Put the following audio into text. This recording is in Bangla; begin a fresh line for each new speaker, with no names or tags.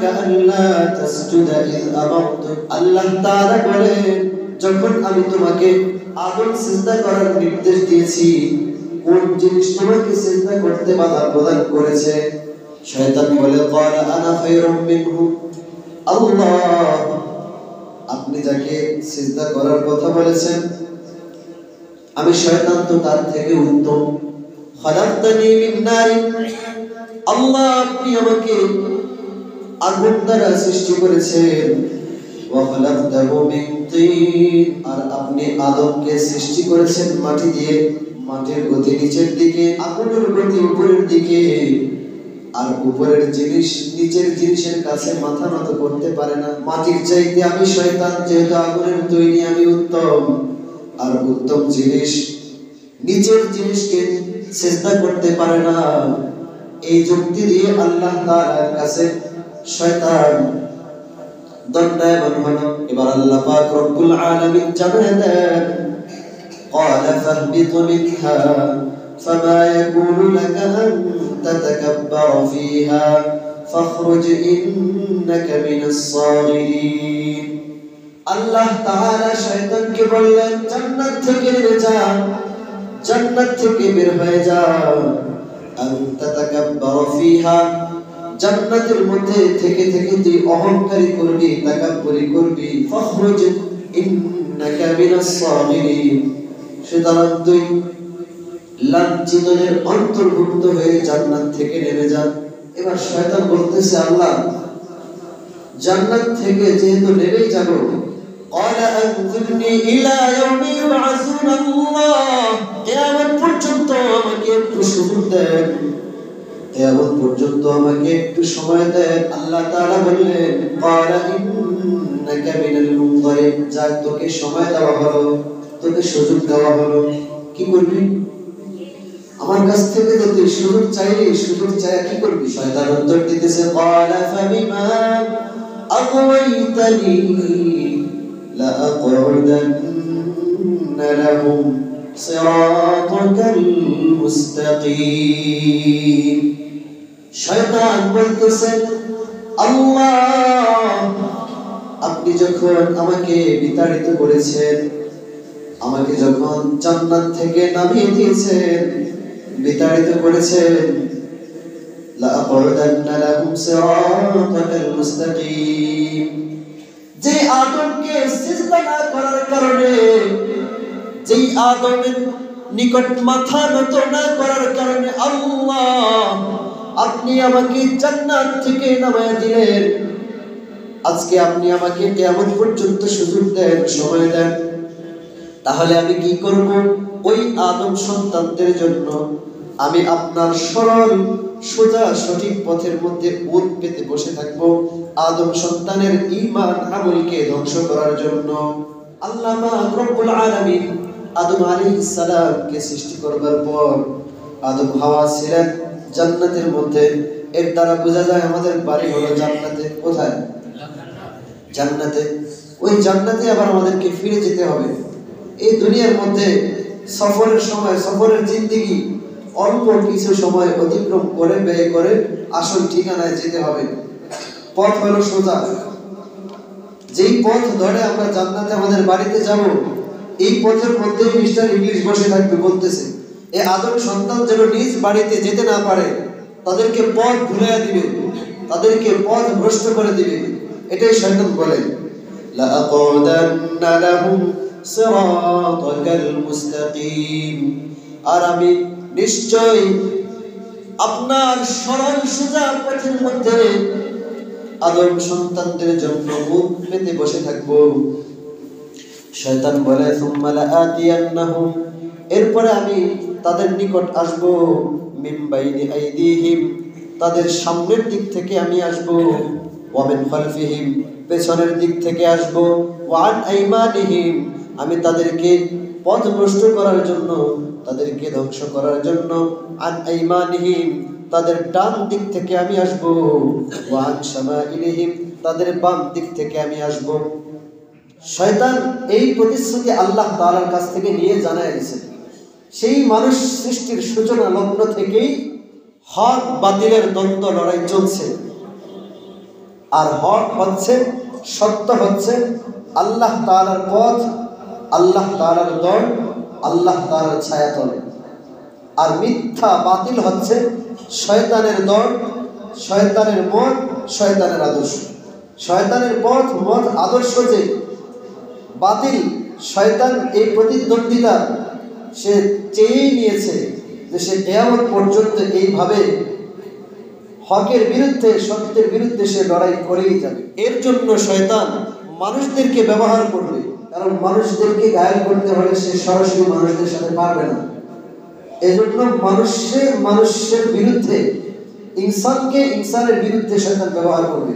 লাকা আল্লা তাসজুদা ইয আমারতু, আল্লাহ তাআলা বলেন যখন আমি তোমাকে আদম সিজদা করার নির্দেশ দিয়েছি, কোন জিনিস তোমাকে সিজদা করতে বাধা প্রদান করেছে? শয়তান বলে ক্বালা আনা খায়রুম মিনহু, আল্লাহ আপনি যাকে সিজদা করার কথা বলেছেন আমি শয়তান তো তার থেকে উত্তম। খালাকতানি মিন নারিন, আল্লাহ আপনি আমাকে আগুন দ্বারা সৃষ্টি করেছেন, ওয়া খালাকতাহু মিন তিন, আর আপনি আদমকে সৃষ্টি করেছেন মাটি দিয়ে। মাটির গতি নিচের দিকে, আগুনের গতি উপরের দিকে, আর উপরের জিনিস নিচের জিনিসের কাছে মাথা নত করতে পারে না। মাটির চাইতে আমি শয়তান যেহেতু আগুনের তৈরি আমি উত্তম, আর উত্তম জিনিস নিচের জিনিসকে সিজদা করতে পারে না। এই যুক্তি দিয়ে আল্লাহ তাআলার কাছে শয়তান দণ্ডায়মান হলো। এবার আল্লাহ পাক রব্বুল আলামিন জানিয়ে দেন ক্বালা ফাহবিত মিনহা ফামা ইয়াকুনু লাকা আন তাতাকাব্বারা ফীহা ফাখরুজ ইন্নাকা মিনাস সাগিরিন। আল্লাহ তাআলা শয়তানকে বললেন জান্নাত থেকে বের যা, জান্নাত থেকে বের হয়ে যা। আন তাতাকাব্বারা ফীহা, জান্নাতের মধ্যে থেকে থেকে তুই অহংকারী করবি, তাকাব্বুরি করবি। ফাখরুজ ইন্নাকা মিনাস সাগিরিন, সুতরাং তুই লাঞ্ছিতদের অন্তর্ভুক্ত হয়ে জান্নাত থেকে নেমে যা। এবার শয়তান বলতেছে আল্লাহ জান্নাত থেকে যেহেতু নেমেই যাব, ক্বালা আনযিরনি ইলা ইয়াউমি ইউবআসুন, আল্লাহ কিয়ামত পর্যন্ত আমাকে একটু সুযোগ দেন, কিয়ামত পর্যন্ত আমাকে একটু সময় দেন। আল্লাহ তাআলা বললেন ক্বালা ইন্নাকা মিনাল মুনযিরিন, যা তোকে সময় দেওয়া হলো, তোকে সুযোগ দেওয়া হলো, কি করবি? আমার কাছ থেকে তো তুই সুযোগ চাইলি, সুযোগ চাইয়া কি করবি? শয়তান উত্তর দিতেছে ক্বালা ফাবিমা আগওয়াইতানি লা আকউদান্না লাহুম সিরাতাকাল মুস্তাকিম। শয়তান বলতেছে আল্লাহ আপনি যখন আমাকে বিতাড়িত করেছেন, আমাকে যখন জান্নাত থেকে নামিয়ে দিয়েছেন, বিতাড়িত করেছেন, লা আকউদান্না লাহুম সিরাতাকাল মুস্তাকিম, যে আদমকে সিজদা না করার কারণে, যেই আদমের নিকট মাথা নত না করার কারণে আল্লাহ আপনি আমাকে জান্নাত থেকে নামিয়ে দিলেন, আজকে আপনি আমাকে কিয়ামত পর্যন্ত সুযোগ দেন, সময় দেন, তাহলে আমি কি করব? ওই আদম সন্তানদের জন্য আমি আপনার সরল সোজা সঠিক পথের মধ্যে উত পেতে বসে থাকবো, আদম সন্তানের ঈমান আমলকে ধ্বংস করার জন্য। আল্লাহ পাক রব্বুল আলামিন আদম আলাইহিস সালামকে সৃষ্টি করবার পর আদম হাওয়া ছিলেন জান্নাতের মধ্যে। এর দ্বারা বোঝা যায় আমাদের বাড়ি হলো জান্নাতে। কোথায়? জান্নাতে। ওই জান্নাতে আবার আমাদেরকে ফিরে যেতে হবে। এই দুনিয়ার মধ্যে সফরের সময়, সফরের জিন্দেগি অল্প কিছু সময় অতিক্রম করে ব্যয় করে আসল ঠিকানায় যেতে হবে। পথ হলো সোজা, যেই পথ ধরে আমরা জান্নাতে আমাদের বাড়িতে যাব, এই পথের মধ্যে মিস্টার ইংলিশ বসে থাকবে, বলতেছে এই আদম সন্তান যেন নিজ বাড়িতে যেতে না পারে, তাদেরকে পথ ভুলিয়ে দিবে, তাদেরকে পথ ভ্রষ্ট করে দিবে। এটাই শয়তান বলে লা আকউদান্না লাহুম সিরাতাকাল মুস্তাকিম, আর আমি নিশ্চয় আপনার সরল সোজা পথের মধ্যে আদম সন্তানদের জন্য মুখ পেতে বসে থাকবো। শয়তান বলে সুম্মা লাআতিয়ান্নাহুম, এরপরে আমি তাদের নিকট আসব, মিন বাইনি আইদিহিম, তাদের সামনের দিক থেকে আমি আসব, ওয়া মিন খালফিহিম, পেছনের দিক থেকে আসব, ওয়া আন আইমানিহিম, আমি তাদেরকে পথভ্রষ্ট করার জন্য, তাদেরকে ধ্বংস করার জন্য, আন আইমানিহিম, তাদের ডান দিক থেকে আমি আসব, ওয়া আন শামাইলিহিম, তাদের বাম দিক থেকে আমি আসব। শয়তান এই প্রতিশ্রুতি আল্লাহ তাআলার কাছ থেকে নিয়ে জানায় দিয়েছে। সেই মানুষ সৃষ্টির সূচনা লগ্ন থেকেই হক বাতিলের দ্বন্দ্ব লড়াই চলছে। আর হক হচ্ছে, সত্য হচ্ছে আল্লাহ তাআলার পথ, আল্লাহ তাআলার দল, আল্লাহ তাআলার ছায়াতলে। আর মিথ্যা বাতিল হচ্ছে শয়তানের দল, শয়তানের মত, শয়তানের আদর্শ। শয়তানের পথ, মত, আদর্শ যে বাতিল, শয়তান এই প্রতিদ্বন্দ্বিতা সে চেয়েই নিয়েছে যে সে কিয়ামত পর্যন্ত এইভাবে হকের বিরুদ্ধে, সত্যের বিরুদ্ধে সে লড়াই করেই যাবে। এর জন্য শয়তান মানুষদেরকে ব্যবহার করবে, কারণ মানুষদেরকে ঘায়েল করতে হলে সে সরাসরি মানুষদের সাথে পারবে না। এজন্য মানুষের বিরুদ্ধে, ইনসানকে ইনসানের বিরুদ্ধে শয়তান ব্যবহার করবে।